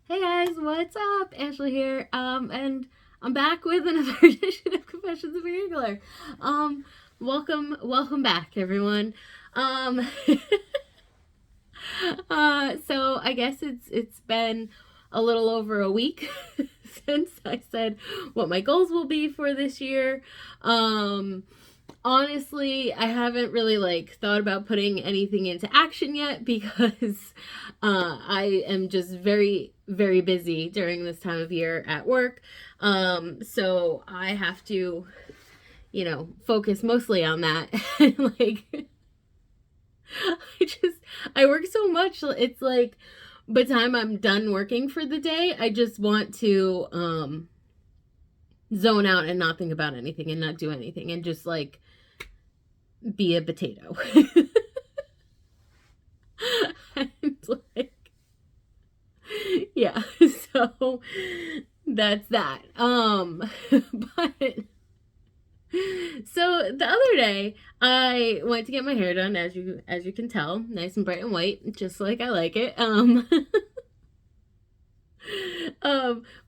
Hey guys, what's up? Ashley here. And I'm back with another edition of Confessions of a Regular. Um, welcome back, everyone. Um, so I guess it's been a little over a week since I said what my goals will be for this year. Um, Honestly, I haven't really thought about putting anything into action yet because I am just very busy during this time of year at work. So I have to, focus mostly on that. I work so much. It's like by the time I'm done working for the day, I just want to zone out and not think about anything and not do anything and just be a potato. And yeah, so that's that. But so the other day I went to get my hair done, as you can tell, nice and bright and white, just like I like it.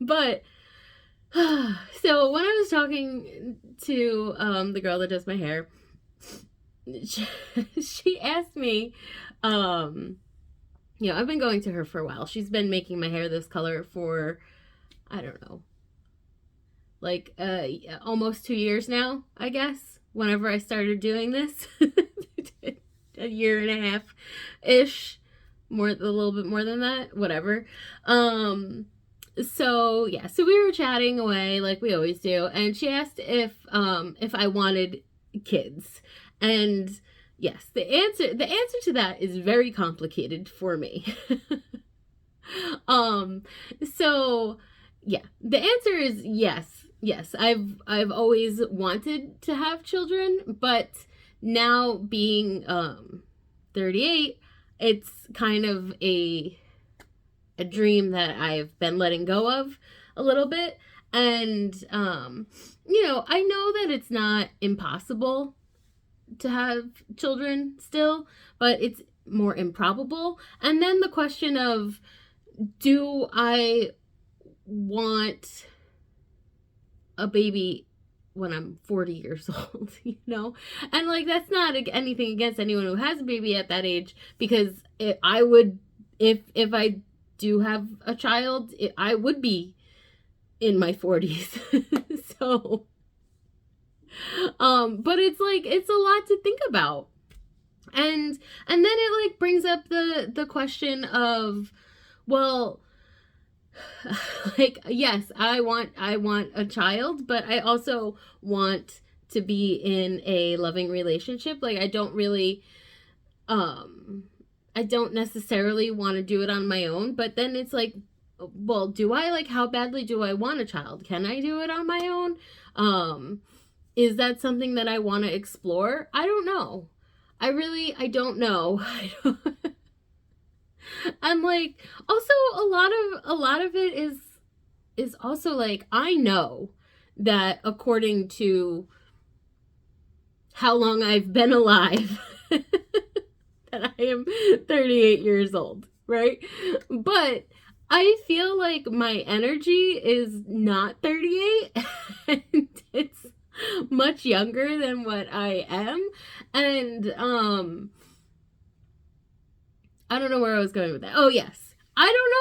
But so when I was talking to the girl that does my hair, she asked me, I've been going to her for a while. She's been making my hair this color for, I don't know, almost 2 years now, I guess, whenever I started doing this. A year and a half ish, a little bit more than that, whatever. So we were chatting away like we always do, and she asked if I wanted kids. And yes, the answer to that is very complicated for me. um so yeah, the answer is yes. Yes, I've always wanted to have children, but now being 38, it's kind of a dream that I've been letting go of a little bit. And I know that it's not impossible to have children still, but it's more improbable. And then the question of, do I want a baby when I'm 40 years old, And that's not anything against anyone who has a baby at that age, because I would, if I do have a child, I would be in my 40s. So but it's a lot to think about. And then it brings up the question of, well, yes, I want a child, but I also want to be in a loving relationship. I don't really I don't necessarily want to do it on my own, but then it's well, do I how badly do I want a child? Can I do it on my own? Is that something that I want to explore? I don't know. I don't know. And also a lot of it is also I know that according to how long I've been alive, that I am 38 years old, right? But I feel like my energy is not 38 and it's much younger than what I am. And I don't know where I was going with that. Oh yes, I don't know,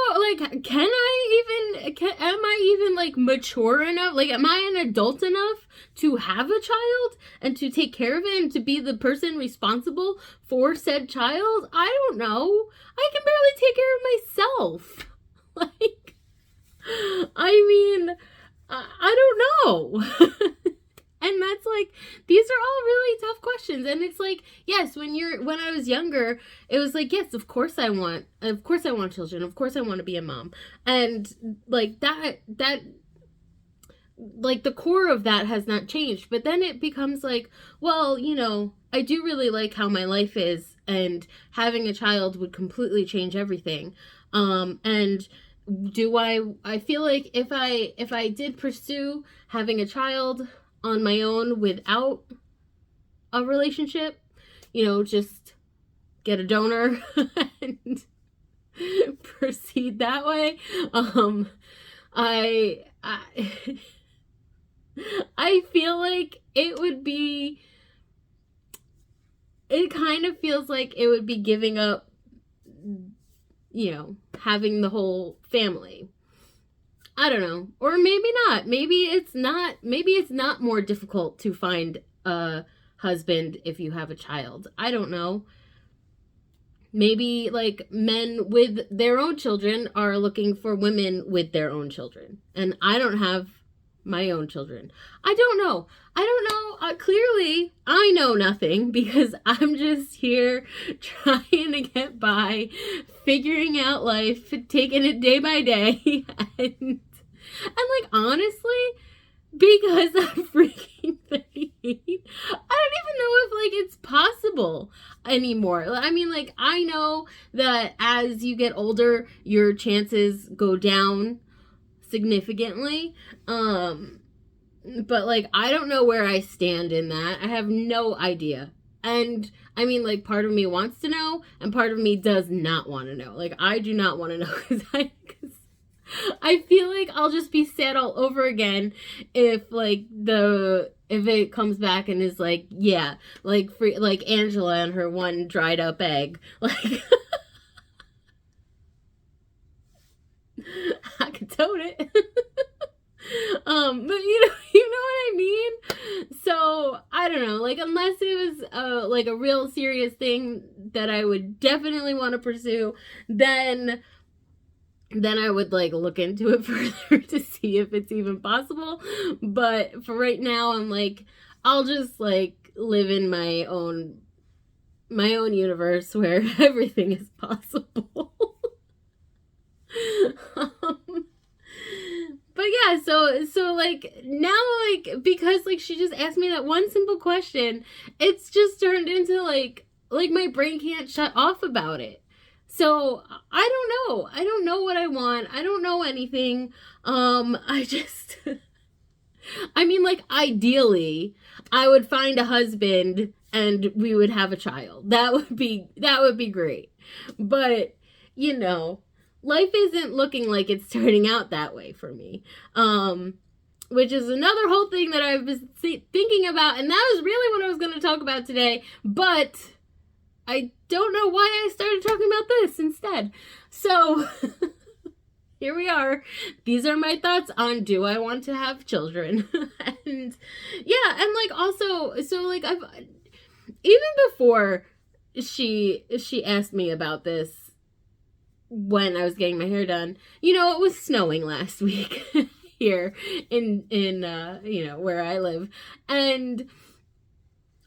am I even mature enough, am I an adult enough to have a child and to take care of it and to be the person responsible for said child? I don't know. I can barely take care of myself. I mean, I don't know. And that's these are all really tough questions. And it's yes, when I was younger, it was yes, of course I want children. Of course I want to be a mom. And that the core of that has not changed. But then it becomes well, I do really like how my life is, and having a child would completely change everything. And I feel like if I did pursue having a child on my own without a relationship, just get a donor and proceed that way. I I feel like it kind of feels like it would be giving up, having the whole family. I don't know. Or maybe not. Maybe it's not more difficult to find a husband if you have a child. I don't know. Maybe like men with their own children are looking for women with their own children. And I don't have my own children. I don't know. Clearly, I know nothing because I'm just here trying to get by, figuring out life, taking it day by day. And like, honestly, because I'm freaking 38, I don't even know if like it's possible anymore. I mean, like, I know that as you get older, your chances go down significantly. But like, I don't know where I stand in that. I have no idea. And I mean, like, part of me wants to know and part of me does not want to know. Like, I do not want to know because I feel like I'll just be sad all over again if it comes back and is like, yeah, like like Angela and her one dried up egg. Like, I could tote it. But you know what I mean? So I don't know, like, unless it was like a real serious thing that I would definitely want to pursue, then I would like look into it further to see if it's even possible. But for right now, I'm like, I'll just like live in my own universe where everything is possible. But yeah, so like now, like, because like she just asked me that one simple question, it's just turned into like my brain can't shut off about it. So I don't know. I don't know what I want. I don't know anything. I just I mean, like, ideally, I would find a husband and we would have a child. That would be great. But, life isn't looking like it's turning out that way for me. Which is another whole thing that I've been thinking about, and that was really what I was going to talk about today, but I don't know why I started talking about this instead. So, here we are. These are my thoughts on, do I want to have children? And yeah, and like also, so like I've, even before she asked me about this when I was getting my hair done, it was snowing last week here in where I live, and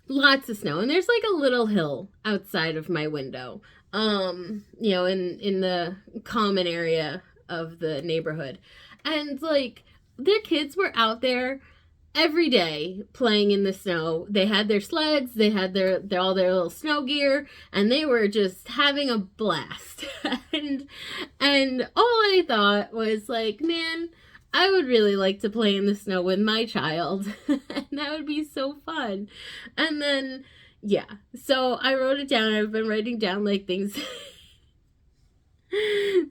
lots of snow, and there's like a little hill outside of my window, in the common area of the neighborhood, and like the kids were out there every day playing in the snow. They had their sleds, they had all their little snow gear, and they were just having a blast. and all I thought was like, man, I would really like to play in the snow with my child. And that would be so fun. And then, yeah. So I wrote it down. I've been writing down like things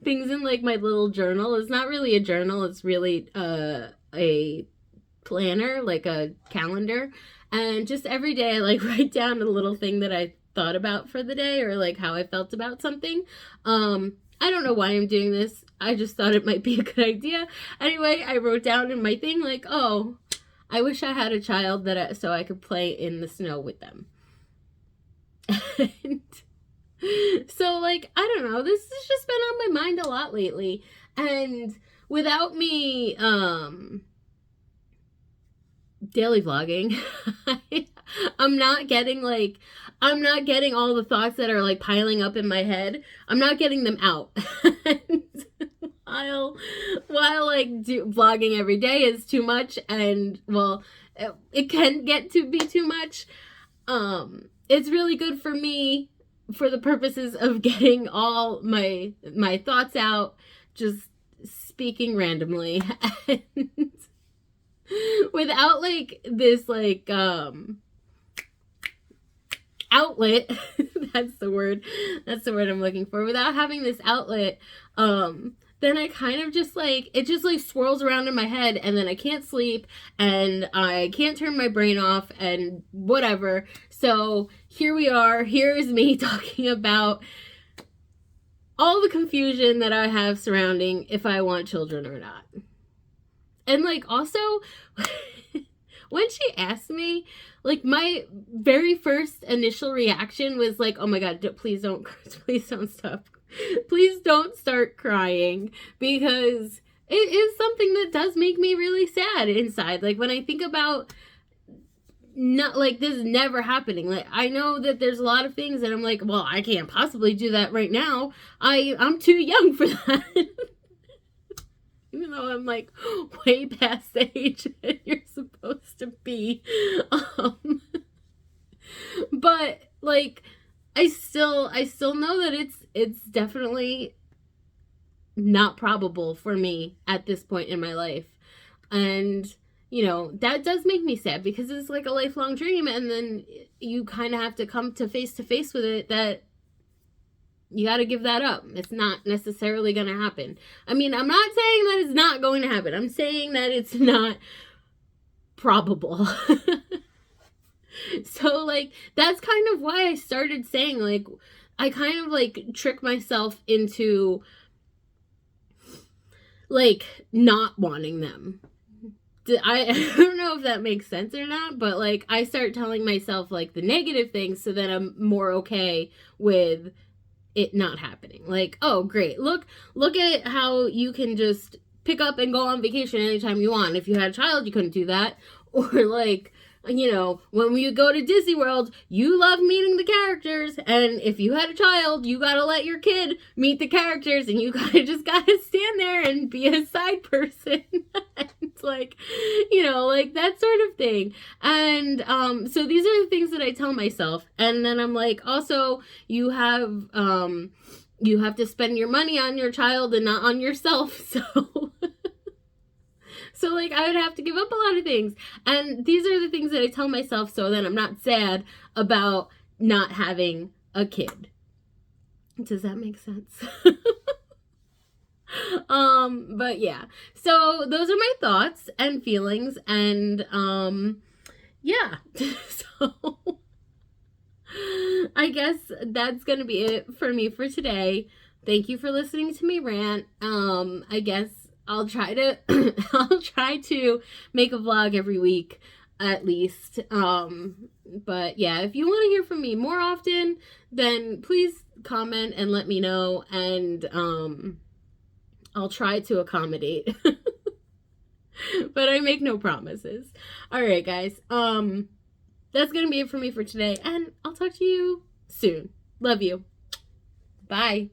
in like my little journal. It's not really a journal. It's really a planner, like a calendar. And just every day I like write down a little thing that I thought about for the day, or like how I felt about something. I don't know why I'm doing this. I just thought it might be a good idea. Anyway, I wrote down in my thing like, oh, I wish I had a child so I could play in the snow with them. And so like, I don't know, this has just been on my mind a lot lately. And without me daily vlogging, I'm not getting all the thoughts that are like piling up in my head. I'm not getting them out. And while like vlogging every day is too much, and well, it can get to be too much. It's really good for me for the purposes of getting all my thoughts out, just speaking randomly. And without like this like outlet, that's the word I'm looking for, without having this outlet, then I kind of just like, it just like swirls around in my head, and then I can't sleep, and I can't turn my brain off, and whatever. So here we are, here is me talking about all the confusion that I have surrounding if I want children or not. And like, also, when she asked me, like, my very first initial reaction was like, oh my God, please don't stop. Please don't start crying, because it is something that does make me really sad inside. Like, when I think about not like this never happening, like, I know that there's a lot of things that I'm like, well, I can't possibly do that right now. I'm too young for that. Even though I'm like way past the age that you're supposed to be. But like, I still know that it's definitely not probable for me at this point in my life. And, you know, that does make me sad, because it's like a lifelong dream, and then you kind of have to come to face with it, that you got to give that up. It's not necessarily going to happen. I mean, I'm not saying that it's not going to happen. I'm saying that it's not probable. So, like, that's kind of why I started saying, like, I kind of, like, trick myself into, like, not wanting them. I don't know if that makes sense or not, but, like, I start telling myself, like, the negative things, so that I'm more okay with it not happening. Like, oh, great. Look at how you can just pick up and go on vacation anytime you want. If you had a child, you couldn't do that. Or, like, you know, when we go to Disney World, you love meeting the characters, and if you had a child, you gotta let your kid meet the characters, and you just gotta stand there and be a side person. It's like, you know, like that sort of thing. And so these are the things that I tell myself, and then I'm like, also, you have to spend your money on your child and not on yourself. So like, I would have to give up a lot of things. And these are the things that I tell myself, so that I'm not sad about not having a kid. Does that make sense? But yeah. So those are my thoughts and feelings, and yeah. So I guess that's gonna be it for me for today. Thank you for listening to me rant. I guess I'll try to make a vlog every week at least. But yeah, if you want to hear from me more often, then please comment and let me know, and I'll try to accommodate. But I make no promises. All right, guys. That's going to be it for me for today, and I'll talk to you soon. Love you. Bye.